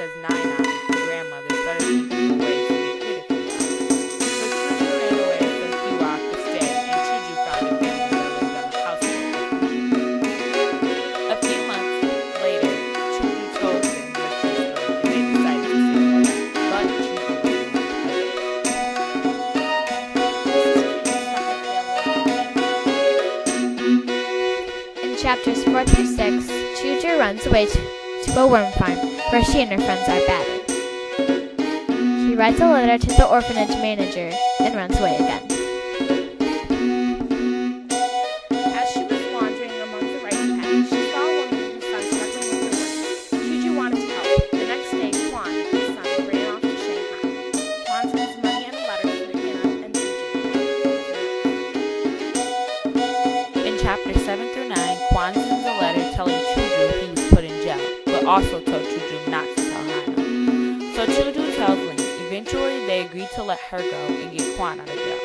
because Nina, the grandmother, started thinking of ways to get rid of him. So Chu ran away so he walked to stay, and Chu found a family that lived on the house. A few months later, Chu told them what she story, and they decided to see her. But Chu In chapters 4 through 6, Chu runs away to a worm farm where she and her friends are battered. She writes a letter to the orphanage manager and runs away again. As she was wandering among the rice paddies, she saw a woman and her son struggling with their work. Chu wanted to help. The next day, Quan, his son, ran off to Shanghai. Quan sends money and a letter to Hannah and Chu. In chapters 7 through 9, Quan sends a letter telling Chu he was put in jail, but also told Chu not to tell Hannah. So Chu tells Ling. Eventually, they agree to let her go and get Quan out of jail.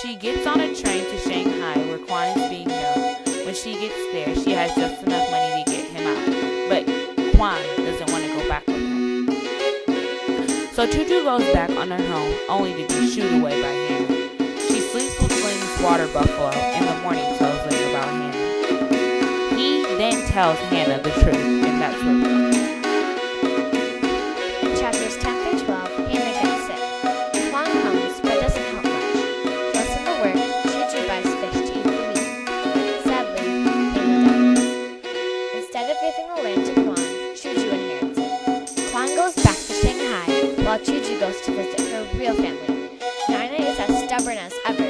She gets on a train to Shanghai where Quan is being held. When she gets there, she has just enough money to get him out, but Quan doesn't want to go back with her. So Chu goes back on her home only to be shooed away by Hannah. She sleeps with Ling's water buffalo in the morning, tells Ling about Hannah. He then tells Hannah the truth, and that's where we are. In chapters 10 through 12, Hannah gets sick. Quan comes, but doesn't help much. Less in the work, Chu buys fish to eat the week. Sadly, Hannah dies. Instead of giving the land to Quan, Chu inherits it. Quan goes back to Shanghai, while Chu goes to visit her real family. Nina is as stubborn as ever